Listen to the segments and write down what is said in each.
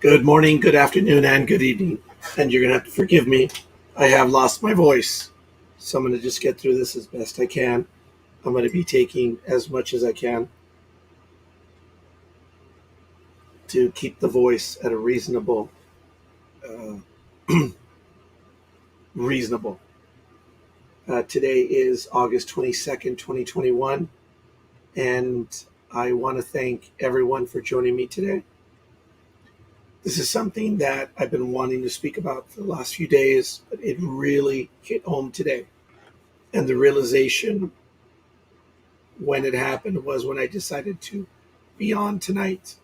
Good morning, good afternoon, and good evening. And you're going to have to forgive me. I have lost my voice. So I'm going to just get through this as best I can. I'm going to be taking as much as I can to keep the voice at a uh, reasonable. Today is August 22nd, 2021. And I want to thank everyone for joining me today. This is something that I've been wanting to speak about for the last few days, but it really hit home today. And the realization when it happened was when I decided to be on tonight.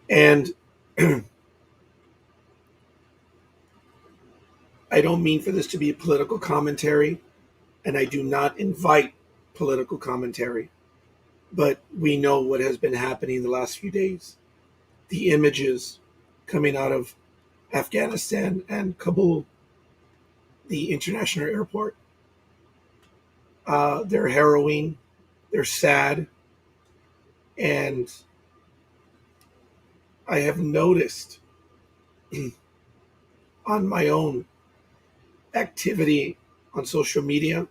And I don't mean for this to be a political commentary, and I do not invite political commentary, but we know what has been happening the last few days. The images coming out of Afghanistan and Kabul, the international airport, they're harrowing, they're sad, and I have noticed on my own activity on social media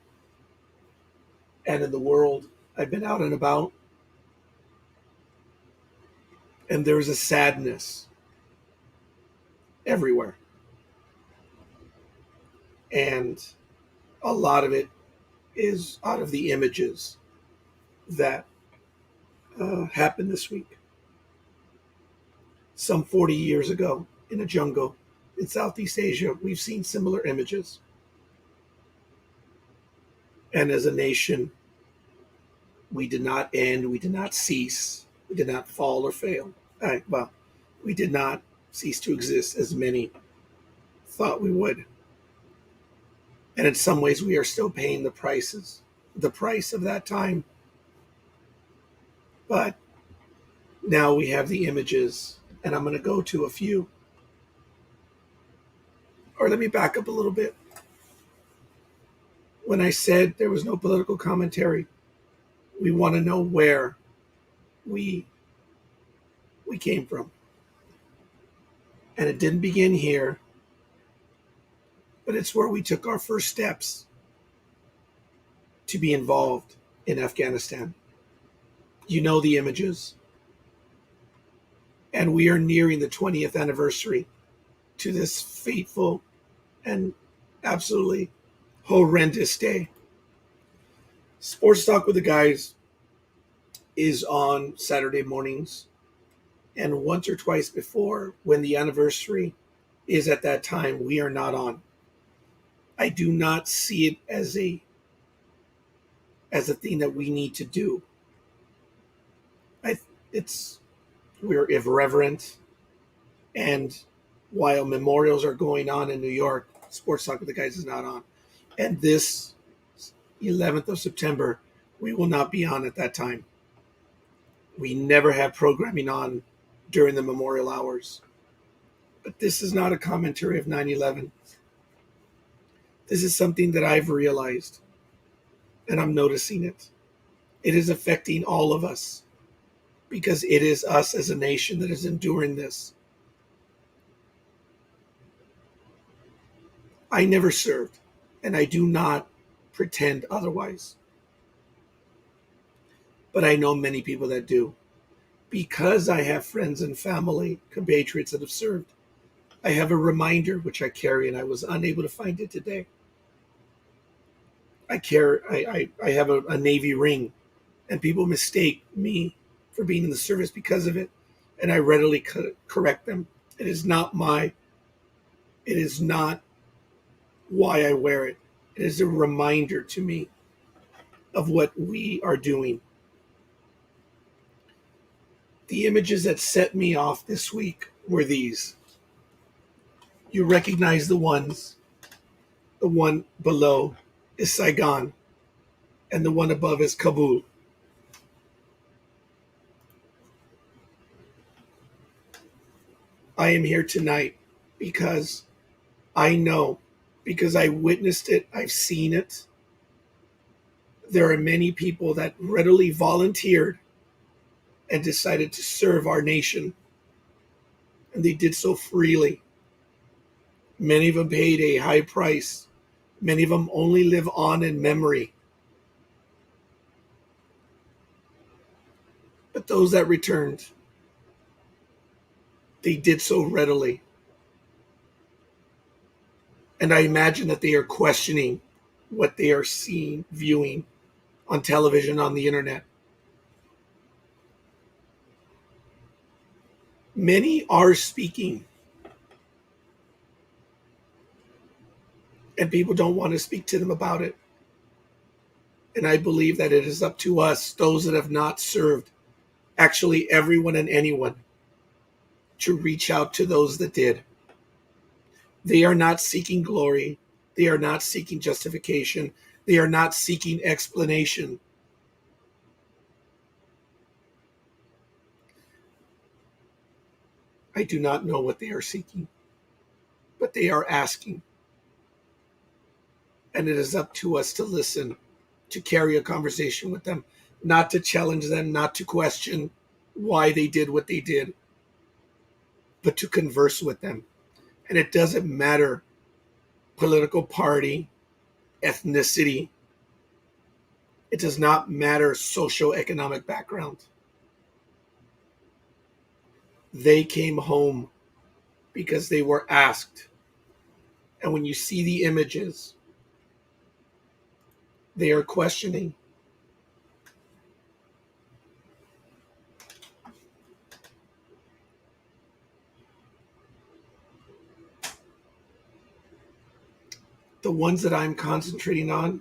and in the world. I've been out and about, and there's a sadness everywhere. And a lot of it is out of the images that happened this week. Some 40 years ago, in a jungle in Southeast Asia, we've seen similar images. And as a nation, we did not end, we did not cease, we did not fall or fail. We did not cease to exist as many thought we would. And in some ways, we are still paying the price of that time. But now we have the images, and I'm going to go to a few. Or let me back up a little bit. When I said there was no political commentary, we want to know where we came from. And it didn't begin here, but it's where we took our first steps to be involved in Afghanistan. You know the images. And we are nearing the 20th anniversary to this fateful and absolutely horrendous day. Sports Talk with the Guys is on Saturday mornings, and once or twice before, when the anniversary is at that time, we are not on. I do not see it as a thing that we need to do. It's we're irreverent, and while memorials are going on in New York, Sports Talk with the Guys is not on. And this 11th of September, we will not be on at that time. We never have programming on during the memorial hours. But this is not a commentary of 9/11. This is something that I've realized, and I'm noticing it. It is affecting all of us because it is us as a nation that is enduring this. I never served, and I do not pretend otherwise. But I know many people that do. Because I have friends and family, compatriots that have served, I have a reminder which I carry, and I was unable to find it today. I have a Navy ring, and people mistake me for being in the service because of it, and I readily correct them. It is not why I wear it. It is a reminder to me of what we are doing. The images that set me off this week were these. You recognize the ones. The one below is Saigon, and the one above is Kabul. I am here tonight because I know, because I witnessed it, I've seen it. There are many people that readily volunteered and decided to serve our nation. and they did so freely. Many of them paid a high price. Many of them only live on in memory. But those that returned, they did so readily. And I imagine that they are questioning what they are seeing, viewing on television, on the internet. Many are speaking, and people don't want to speak to them about it. And I believe that it is up to us, those that have not served, actually everyone and anyone, to reach out to those that did. They are not seeking glory. They are not seeking justification. They are not seeking explanation. I do not know what they are seeking, but they are asking. And it is up to us to listen, to carry a conversation with them, not to challenge them, not to question why they did what they did, but to converse with them. And it doesn't matter political party, ethnicity. It does not matter socioeconomic background. They came home because they were asked. And when you see the images, they are questioning. The ones that I'm concentrating on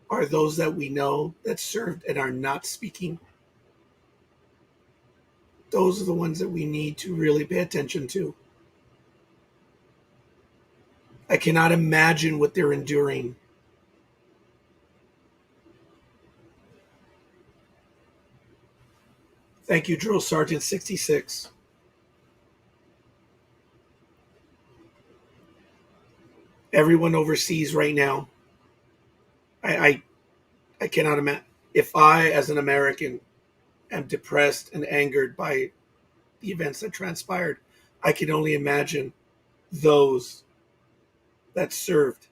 are those that we know that served and are not speaking. Those are the ones that we need to really pay attention to. I cannot imagine what they're enduring. Thank you, Drill Sergeant 66. Everyone overseas right now, I, I cannot imagine. If I, as an American, am depressed and angered by the events that transpired, I can only imagine those that served.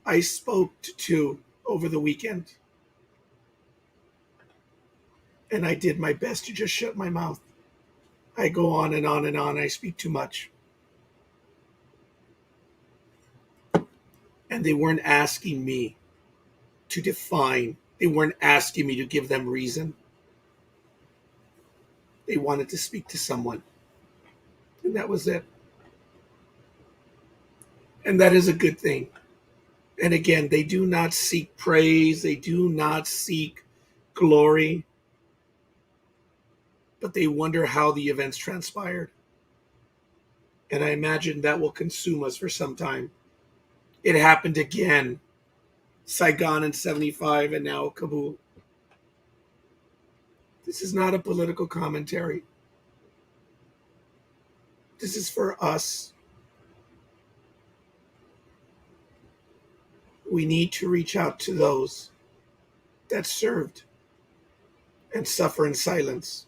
I spoke to two over the weekend, and I did my best to just shut my mouth. I go on and on and on. I speak too much. And they weren't asking me to define, they weren't asking me to give them reason. They wanted to speak to someone. And that was it. And that is a good thing. And again, they do not seek praise, they do not seek glory, but they wonder how the events transpired. And I imagine that will consume us for some time. It happened again. Saigon in 75 and now Kabul. This is not a political commentary. This is for us. We need to reach out to those that served and suffer in silence.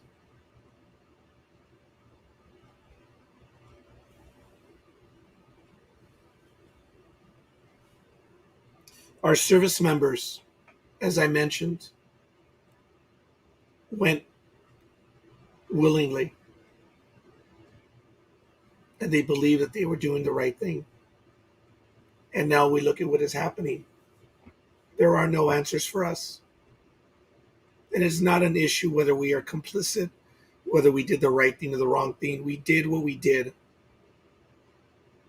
Our service members, as I mentioned, went willingly, and they believed that they were doing the right thing. And now we look at what is happening. There are no answers for us. And it's not an issue whether we are complicit, whether we did the right thing or the wrong thing. We did what we did.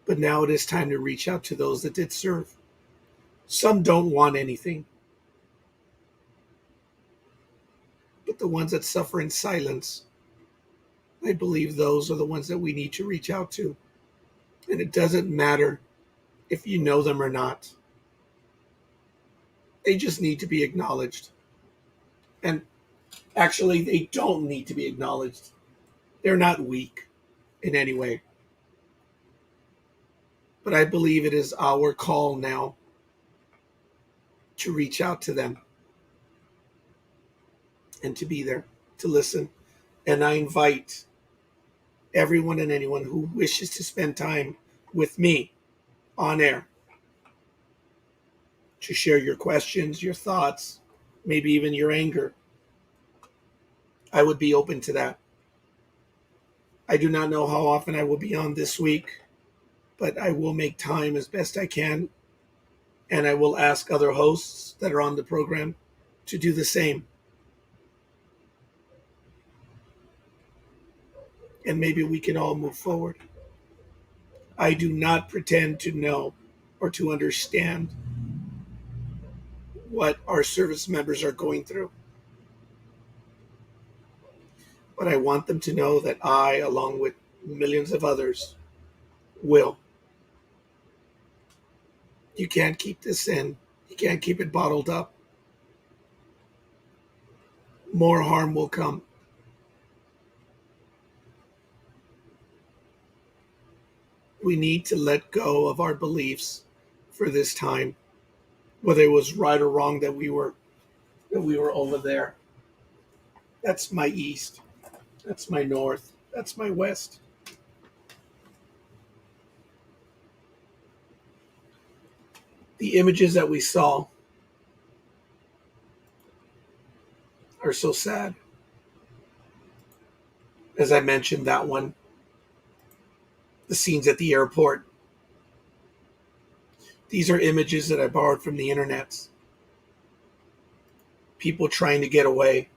But now it is time to reach out to those that did serve. Some don't want anything. But the ones that suffer in silence, I believe those are the ones that we need to reach out to. And it doesn't matter if you know them or not. They just need to be acknowledged. And actually, they don't need to be acknowledged. They're not weak in any way. But I believe it is our call now to reach out to them and to be there, to listen, And I invite everyone and anyone who wishes to spend time with me on air to share your questions, your thoughts, maybe even your anger. I would be open to that. I do not know how often I will be on this week, but I will make time as best I can. And I will ask other hosts that are on the program to do the same. And maybe we can all move forward. I do not pretend to know or to understand what our service members are going through. But I want them to know that I, along with millions of others, will. You can't keep this in. You can't keep it bottled up. More harm will come. We need to let go of our beliefs for this time, whether it was right or wrong that we were over there. That's my east. That's my north. That's my west. The images that we saw are so sad. As I mentioned, that one, the scenes at the airport. These are images that I borrowed from the internet. People trying to get away.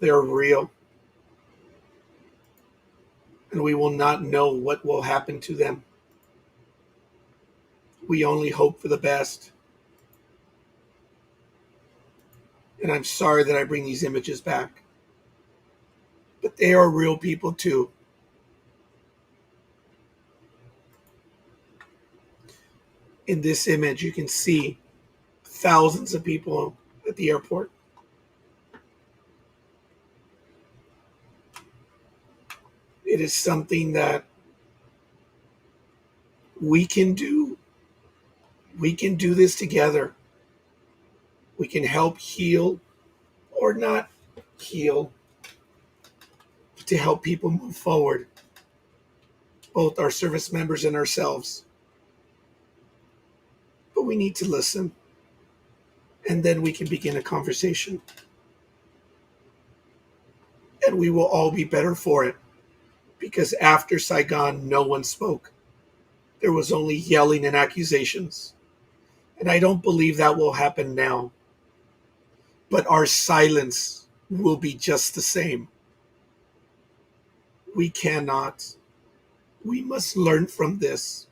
They're real. And we will not know what will happen to them. We only hope for the best. And I'm sorry that I bring these images back. But they are real people too. In this image, you can see thousands of people at the airport. It is something that we can do. We can do this together. We can help heal or not heal to help people move forward, both our service members and ourselves. But we need to listen, and then we can begin a conversation. And we will all be better for it, because after Saigon, no one spoke. There was only yelling and accusations. And I don't believe that will happen now. But our silence will be just the same. We cannot. We must learn from this.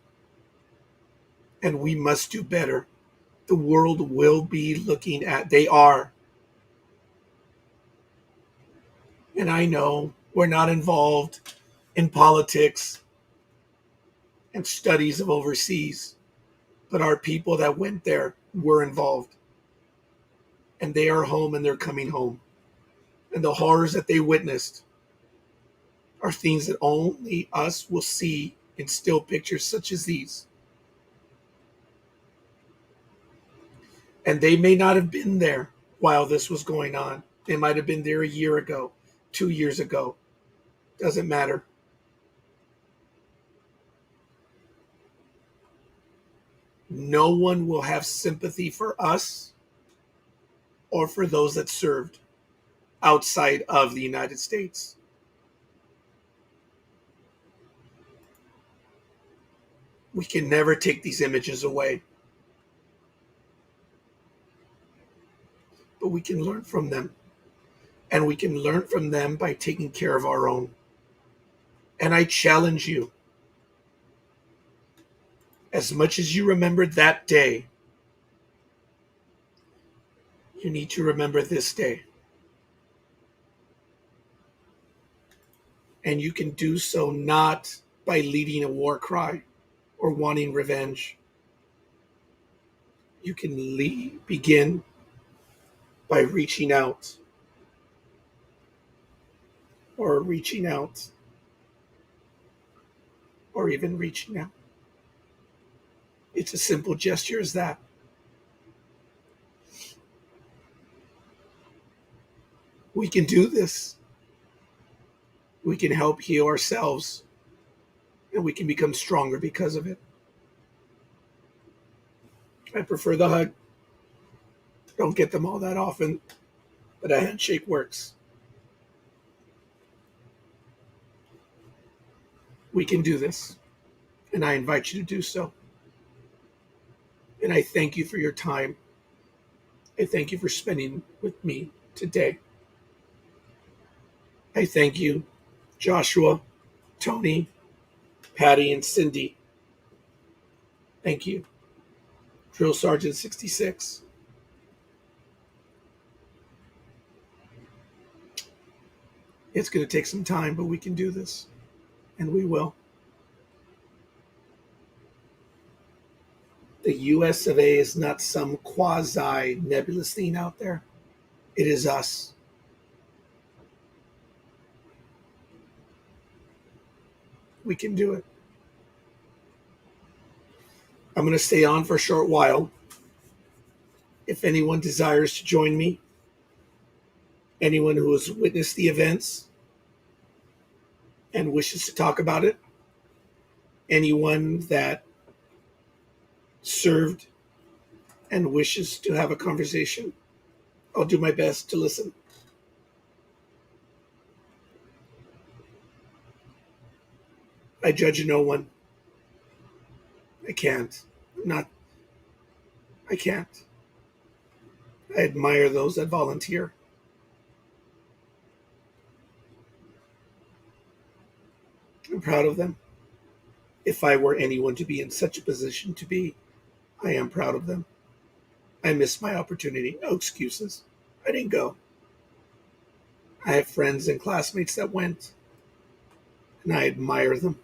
And we must do better. The world will be looking at, they are. And I know we're not involved in politics and studies of overseas, but our people that went there were involved. And they are home and they're coming home. And the horrors that they witnessed are things that only us will see in still pictures such as these. And they may not have been there while this was going on. They might have been there a year ago, 2 years ago. Doesn't matter. No one will have sympathy for us or for those that served outside of the United States. We can never take these images away, but we can learn from them. And we can learn from them by taking care of our own. And I challenge you, as much as you remember that day, you need to remember this day. And you can do so not by leading a war cry or wanting revenge. You can begin by reaching out or reaching out or even reaching out. It's a simple gesture as that. We can do this. We can help heal ourselves, and we can become stronger because of it. I prefer the hug. Don't get them all that often, but a handshake works. We can do this, and I invite you to do so. And I thank you for your time. I thank you for spending with me today. I thank you, Joshua, Tony, Patty, and Cindy. Thank you. Drill Sergeant 66. It's going to take some time, but we can do this, and we will. The US of A is not some quasi nebulous thing out there. It is us. We can do it. I'm going to stay on for a short while. If anyone desires to join me, anyone who has witnessed the events and wishes to talk about it, anyone that served and wishes to have a conversation, I'll do my best to listen. I judge no one. I can't. I can't. I admire those that volunteer. I'm proud of them. If I were anyone to be in such a position to be, I am proud of them. I missed my opportunity. No excuses. I didn't go. I have friends and classmates that went, and I admire them.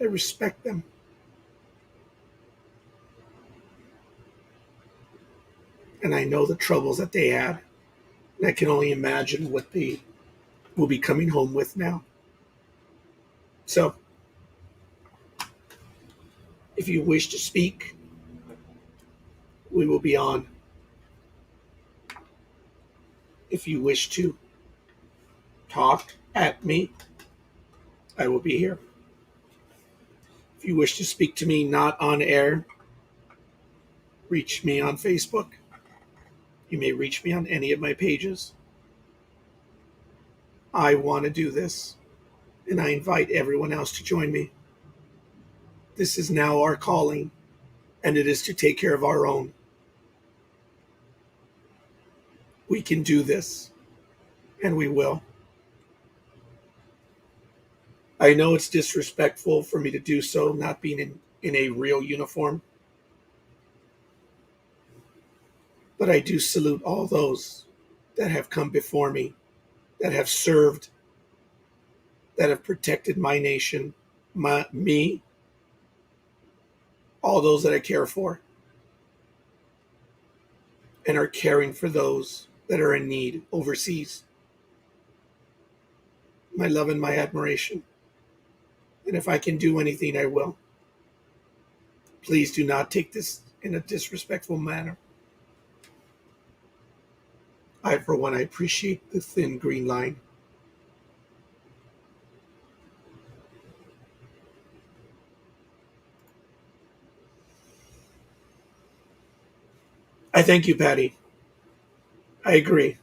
I respect them. And I know the troubles that they had. And I can only imagine what they will be coming home with now. So, if you wish to speak, we will be on. If you wish to talk at me, I will be here. If you wish to speak to me not on air, reach me on Facebook. You may reach me on any of my pages. I want to do this, and I invite everyone else to join me. This is now our calling, and it is to take care of our own. We can do this, and we will. I know it's disrespectful for me to do so, not being in a real uniform. But I do salute all those that have come before me, that have served, that have protected my nation, me, all those that I care for, and are caring for those that are in need overseas. My love and my admiration. And if I can do anything, I will. Please do not take this in a disrespectful manner. For one, I appreciate the thin green line. I thank you, Patty. I agree.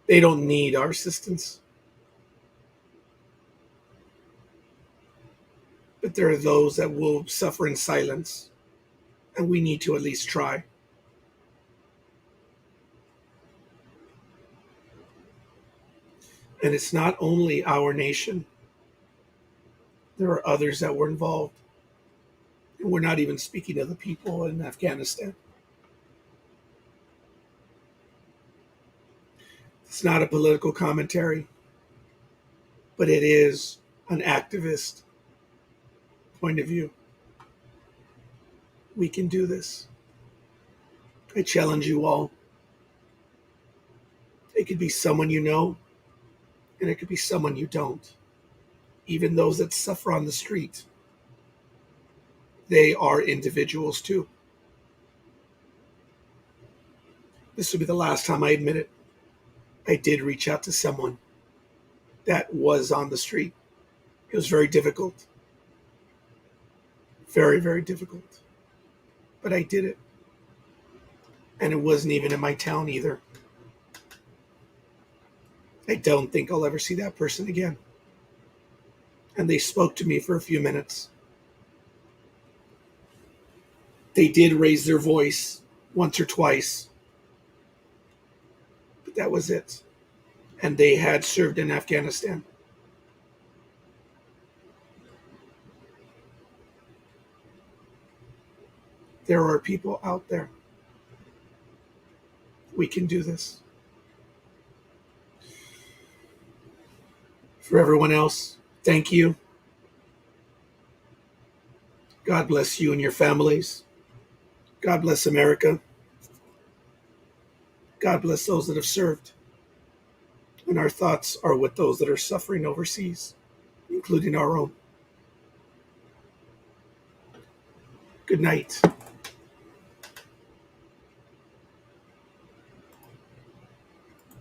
They don't need our assistance. But there are those that will suffer in silence, and we need to at least try. And it's not only our nation. There are others that were involved. And we're not even speaking of the people in Afghanistan. It's not a political commentary, but it is an activist point of view. We can do this. I challenge you all. It could be someone you know, and it could be someone you don't. Even those that suffer on the street. they are individuals too. This will be the last time I admit it. I did reach out to someone that was on the street. It was very difficult. Very, very difficult. But I did it. And it wasn't even in my town either. I don't think I'll ever see that person again. And they spoke to me for a few minutes. They did raise their voice once or twice, but that was it. And they had served in Afghanistan. There are people out there. We can do this. For everyone else, thank you. God bless you and your families. God bless America. God bless those that have served. And our thoughts are with those that are suffering overseas, including our own. Good night.